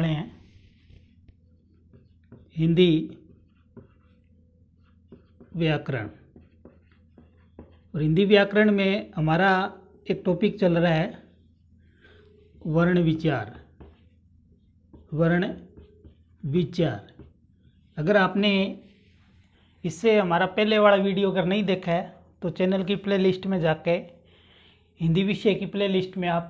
हैं हिंदी व्याकरण। और हिंदी व्याकरण में हमारा एक टॉपिक चल रहा है वर्ण विचार। वर्ण विचार, अगर आपने इससे हमारा पहले वाला वीडियो अगर नहीं देखा है तो चैनल की प्लेलिस्ट में जाके हिंदी विषय की प्लेलिस्ट में आप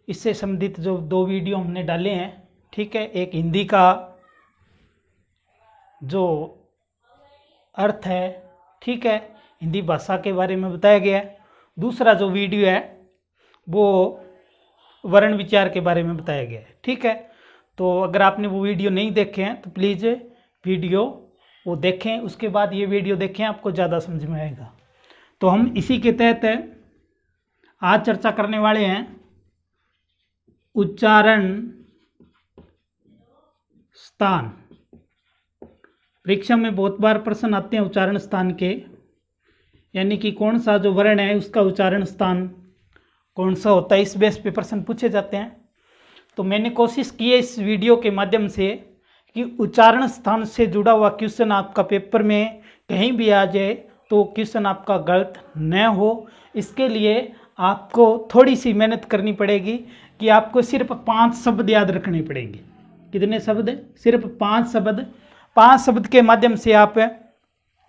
इससे संबंधित जो 2 वीडियो हमने डाले हैं, ठीक है, एक हिंदी का जो अर्थ है, ठीक है, हिंदी भाषा के बारे में बताया गया है। दूसरा जो वीडियो है वो वर्ण विचार के बारे में बताया गया है, ठीक है। तो अगर आपने वो वीडियो नहीं देखे हैं तो प्लीज़ वीडियो वो देखें, उसके बाद ये वीडियो देखें, आपको ज़्यादा समझ में आएगा। तो हम इसी के तहत आज चर्चा करने वाले हैं उच्चारण स्थान। परीक्षा में बहुत बार प्रश्न आते हैं उच्चारण स्थान के, यानी कि कौन सा जो वर्ण है उसका उच्चारण स्थान कौन सा होता है, इस बेस पे प्रश्न पूछे जाते हैं। तो मैंने कोशिश की है इस वीडियो के माध्यम से कि उच्चारण स्थान से जुड़ा हुआ क्वेश्चन आपका पेपर में कहीं भी आ जाए तो क्वेश्चन आपका गलत न हो। इसके लिए आपको थोड़ी सी मेहनत करनी पड़ेगी कि आपको सिर्फ 5 शब्द याद रखने पड़ेंगे। कितने शब्द? सिर्फ 5 शब्द। 5 शब्द के माध्यम से आप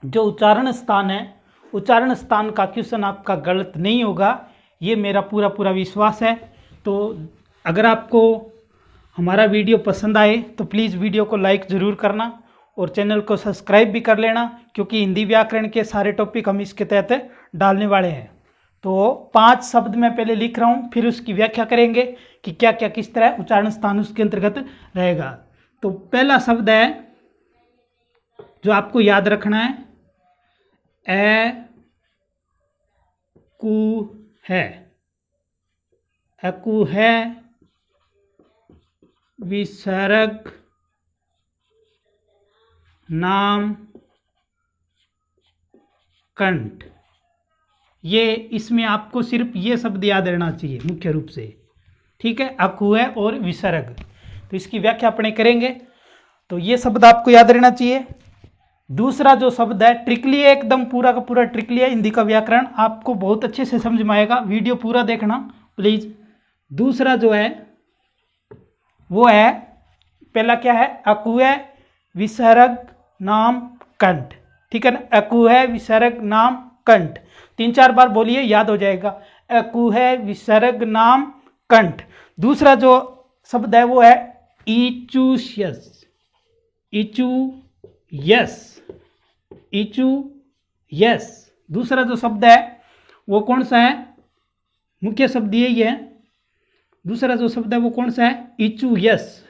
जो उच्चारण स्थान है, उच्चारण स्थान का क्वेश्चन आपका गलत नहीं होगा, ये मेरा पूरा विश्वास है। तो अगर आपको हमारा वीडियो पसंद आए तो प्लीज़ वीडियो को लाइक ज़रूर करना और चैनल को सब्सक्राइब भी कर लेना, क्योंकि हिंदी व्याकरण के सारे टॉपिक हम इसके तहत डालने वाले हैं। तो 5 शब्द मैं पहले लिख रहा हूँ, फिर उसकी व्याख्या करेंगे कि क्या क्या किस तरह उच्चारण स्थान उसके अंतर्गत रहेगा। तो पहला शब्द है जो आपको याद रखना है, कु है। अकु है विसर्ग नाम कंठ। ये इसमें आपको सिर्फ ये शब्द याद रहना चाहिए मुख्य रूप से, ठीक है, अकु है और विसर्ग। तो इसकी व्याख्या अपने करेंगे, तो ये शब्द आपको याद रहना चाहिए। दूसरा जो शब्द है ट्रिकली है, एकदम पूरा का पूरा ट्रिकली है, हिंदी का व्याकरण आपको बहुत अच्छे से समझ में आएगा, वीडियो पूरा देखना प्लीज। दूसरा जो है वो है, पहला क्या है, अकु है विसर्ग नाम कंठ, ठीक है ना। अकु है विसर्ग नाम कंठ 3-4 बार बोलिए, याद हो जाएगा। अकु है विसर्ग नाम कंठ। दूसरा जो शब्द है वो है इचुयस। इचु यस, इचु यस। दूसरा जो शब्द है वो कौन सा है, मुख्य शब्द यही है। दूसरा जो शब्द है वो कौन सा है, इचु यस।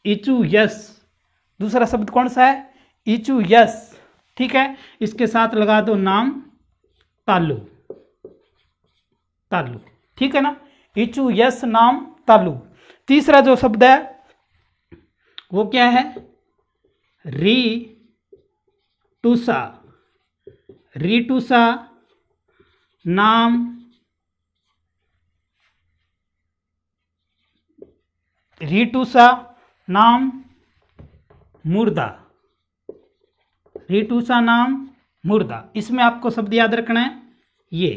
इचु यस, दूसरा शब्द कौन सा है, इचु यस, ठीक है। इसके साथ लगा दो नाम तालु। तालु, ठीक है ना, इचु यस नाम तालु। तीसरा जो शब्द है वो क्या है, री टूसा। रीटूसा नाम रीटूसा नाम मुर्दा। रीटूसा नाम मुर्दा। इसमें आपको शब्द याद रखना है ये।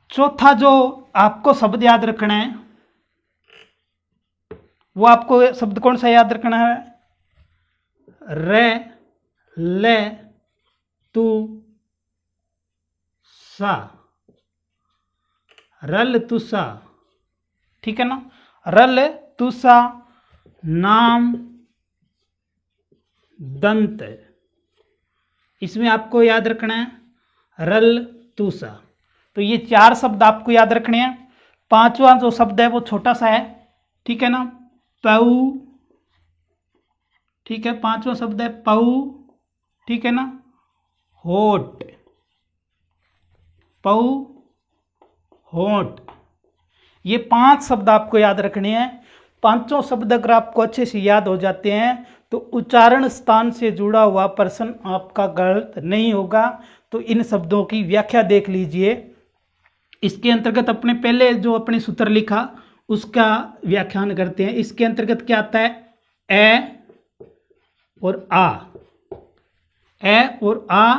चौथा जो आपको शब्द याद रखना है वो आपको शब्द कौन सा याद रखना है, रे ले तू सा। रल तुसा, ठीक है ना, रल तुसा नाम दंत। इसमें आपको याद रखना है रल तुसा। तो ये 4 शब्द आपको याद रखने हैं। 5वां जो शब्द है वो छोटा सा है, ठीक है ना, पऊ, ठीक है। 5वां शब्द है पऊ, ठीक है ना, होठ। पऊ होठ, ये 5 शब्द आपको याद रखने हैं। 5 शब्द अगर आपको अच्छे से याद हो जाते हैं तो उच्चारण स्थान से जुड़ा हुआ प्रश्न आपका गलत नहीं होगा। तो इन शब्दों की व्याख्या देख लीजिए। इसके अंतर्गत अपने पहले जो अपने सूत्र लिखा उसका व्याख्यान करते हैं। इसके अंतर्गत क्या आता है? ए और आ, ए और आ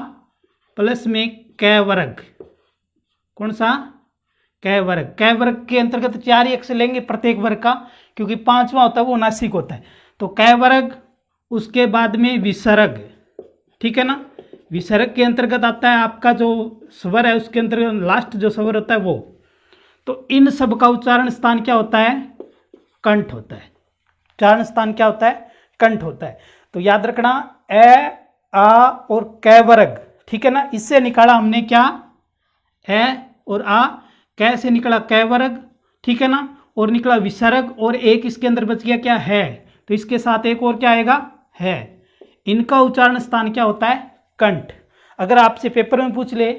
प्लस में कै वर्ग। कौन सा? कै वर्ग। कै वर्ग के अंतर्गत 4 ही अक्षर लेंगे प्रत्येक वर्ग का, क्योंकि 5वां होता है वो नासिक होता है। तो कै वर्ग, उसके बाद में विसर्ग, ठीक है ना। विसर्ग के अंतर्गत आता है आपका जो स्वर है, उसके अंतर्गत लास्ट जो स्वर होता है वो। तो इन सब का उच्चारण स्थान क्या होता है? कंठ होता है। उच्चारण स्थान क्या होता है? कंठ होता है। तो याद रखना, ए, आ और कै वर्ग, ठीक है ना। इससे निकाला हमने क्या? ए और आ। कै से निकला कै वर्ग, ठीक है ना, और निकला विसर्ग, और एक इसके अंदर बच गया क्या? है। तो इसके साथ एक और क्या आएगा? है। इनका उच्चारण स्थान क्या होता है? कंठ। अगर आपसे पेपर में पूछ ले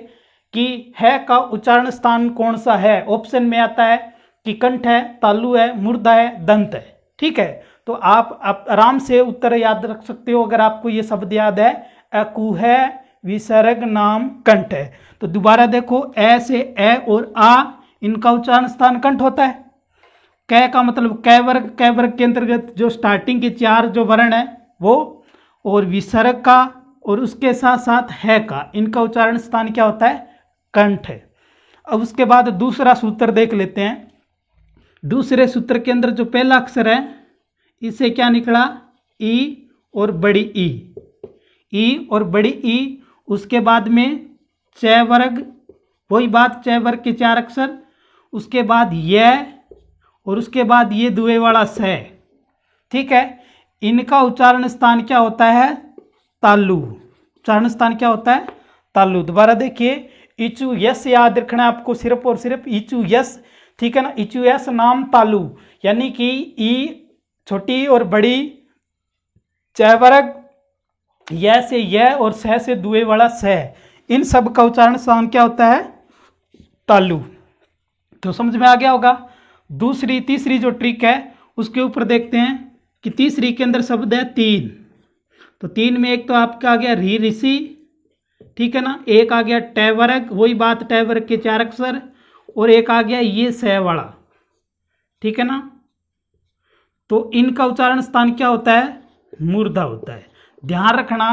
कि है का उच्चारण स्थान कौन सा है, ऑप्शन में आता है कि कंठ है, तालु है, मूर्धा है, दंत है, ठीक है। तो आप आराम से उत्तर याद रख सकते हो अगर आपको ये शब्द याद है। अकु है, विसर्ग, नाम, कंठ है। तो दोबारा देखो, ए से ए और आ, इनका उच्चारण स्थान कंठ होता है। कै का मतलब कै वर्ग, कै वर्ग के अंतर्गत जो स्टार्टिंग के 4 जो वर्ण है वो, और विसर्ग का, और उसके साथ साथ है का, इनका उच्चारण स्थान क्या होता है? कंठ है। अब उसके बाद दूसरा सूत्र देख लेते हैं। दूसरे सूत्र के अंदर जो पहला अक्षर है, इससे क्या निकला? ई और बड़ी ई, ई और बड़ी ई। उसके बाद में च वर्ग, वही बात, च वर्ग के 4 अक्षर। उसके बाद यह, और उसके बाद ये दुए वाला स, ठीक है। इनका उच्चारण स्थान क्या होता है? तालु। उच्चारण स्थान क्या होता है? तालु। दोबारा देखिए, इचु यस याद रखना आपको, सिर्फ और सिर्फ इचु यस, ठीक है ना। इचु यस, नाम, तालु, यानी कि ई छोटी और बड़ी, च वर्ग, य से यह, और स से दुए वाला स, इन सब का उच्चारण स्थान क्या होता है? तालु। तो समझ में आ गया होगा। दूसरी तीसरी जो ट्रिक है उसके ऊपर देखते हैं कि तीसरी के अंदर शब्द है तीन। तो तीन में एक तो आपका आ गया री ऋषि, ठीक है ना। एक आ गया टै वर्ग, वही बात, टै वर्ग के 4 अक्षर, और एक आ गया ये स वाला, ठीक है ना। तो इनका उच्चारण स्थान क्या होता है? मूर्धा होता है। ध्यान रखना,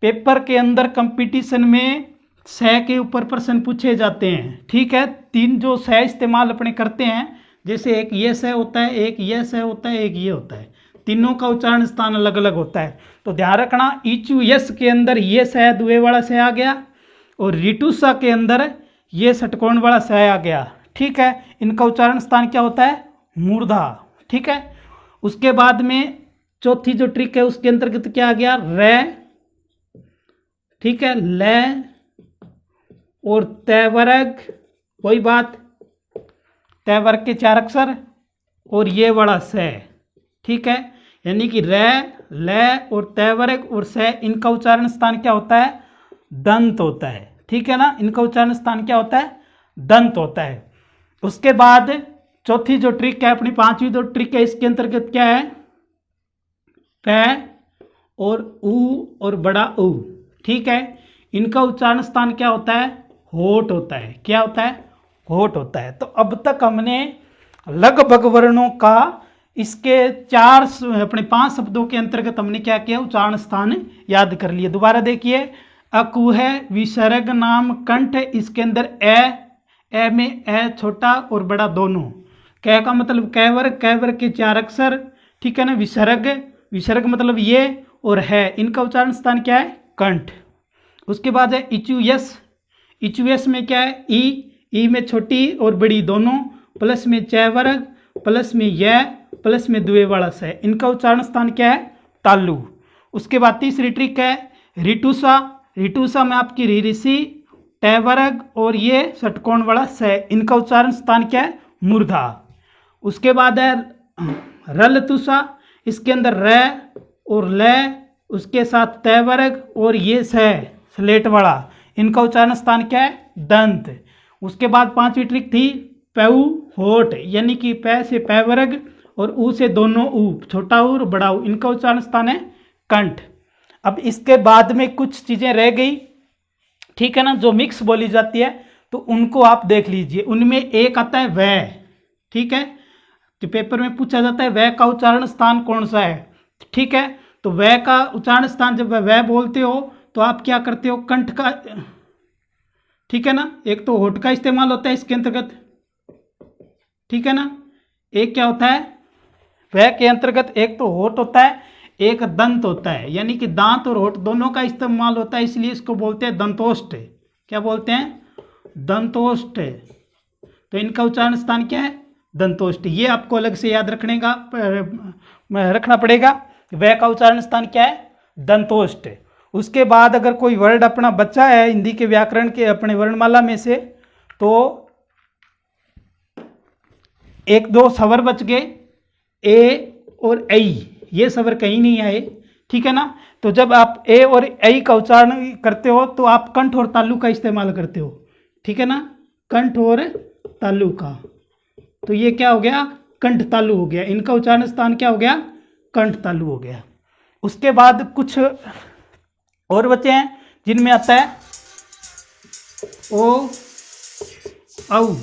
पेपर के अंदर कंपटीशन में स के ऊपर प्रश्न पूछे जाते हैं, ठीक है। तीन जो स इस्तेमाल अपने करते हैं, जैसे एक ये स होता है, एक ये स होता है, एक ये होता है, तीनों का उच्चारण स्थान अलग अलग होता है। तो ध्यान रखना, ईचु यस के अंदर ये स दुए वाला स आ गया, और रिटुसा के अंदर ये षटकोण वाला स आ गया, ठीक है। इनका उच्चारण स्थान क्या होता है? मूर्धा, ठीक है। उसके बाद में चौथी जो ट्रिक है उसके अंतर्गत क्या आ गया? रे, ठीक है, ल और तय वर्ग, वही बात, तय वर्ग के 4 अक्षर, और ये वाला स, ठीक है। यानी कि रे, ल और तय वर्ग और स, इनका उच्चारण स्थान क्या होता है? दंत होता है, ठीक है ना। इनका उच्चारण स्थान क्या होता है? दंत होता है। उसके बाद चौथी जो ट्रिक है, अपनी पांचवी जो ट्रिक है, इसके अंतर्गत क्या है? प और ऊ और बड़ा ऊ, ठीक है। इनका उच्चारण स्थान क्या होता है? होठ होता है। क्या होता है? होठ होता है। तो अब तक हमने लगभग वर्णों का इसके 5 शब्दों के अंतर्गत हमने क्या किया? उच्चारण स्थान याद कर लिए। दोबारा देखिए, अकु है, विसर्ग, नाम, कंठ। इसके अंदर ए में ए छोटा और बड़ा दोनों। कै का मतलब कै वर्ग के 4 अक्षर, ठीक है ना। विसर्ग मतलब ये, और है, इनका उच्चारण स्थान क्या है? कंठ। उसके बाद है इचु यस में क्या है? ई में छोटी और बड़ी दोनों, प्लस में च वर्ग, प्लस में यह, प्लस में दुए वाला स, इनका उच्चारण स्थान क्या है? तालु। उसके बाद तीसरी ट्रिक है रिटूसा में आपकी री ऋषि, टै वर्ग और ये षटकोण वाला स, इनका उच्चारण स्थान क्या है? मूर्धा। उसके बाद है रलतुसा, इसके अंदर र और ल, उसके साथ तय वर्ग और ये स्लेट वाला, इनका उच्चारण स्थान क्या है? दंत। उसके बाद पांचवी ट्रिक थी पैऊ होठ, यानी कि पै से पै वर्ग और ऊ से दोनों ऊ, छोटा ऊ और बड़ा ऊ, इनका उच्चारण स्थान है कंठ। अब इसके बाद में कुछ चीजें रह गई, ठीक है ना, जो मिक्स बोली जाती है, तो उनको आप देख लीजिए। उनमें एक आता है वह, ठीक है, जो पेपर में पूछा जाता है वह का उच्चारण स्थान कौन सा है। ठीक है, तो वह का उच्चारण स्थान जब वह बोलते हो तो आप क्या करते हो, कंठ का, ठीक है ना, एक तो होठ का इस्तेमाल होता है इसके अंतर्गत, ठीक है ना, एक क्या होता है वह के अंतर्गत, एक तो होठ होता है, एक दंत होता है, यानी कि दांत और होठ दोनों का इस्तेमाल होता है, इसलिए इसको बोलते हैं दंतोष्ठ। क्या बोलते हैं, दंतोष्ठ। तो इनका उच्चारण स्थान क्या है, दंतोष्ठ। ये आपको अलग से याद रखना पड़ेगा, वह का उच्चारण स्थान क्या है, दंतोष्ठ। उसके बाद अगर कोई वर्ड अपना बच्चा है हिंदी के व्याकरण के अपने वर्णमाला में से, तो एक दो स्वर बच गए, ए और ऐ, ये स्वर कहीं नहीं आए, ठीक है ना। तो जब आप ए और ऐ का उच्चारण करते हो तो आप कंठ और तालु का इस्तेमाल करते हो, ठीक है ना, कंठ और तालु का। तो ये क्या हो गया, कंठ तालु हो गया, इनका उच्चारण स्थान क्या हो गया, कंठ तालु हो गया। उसके बाद कुछ और बचे हैं जिनमें आता है ओ औ,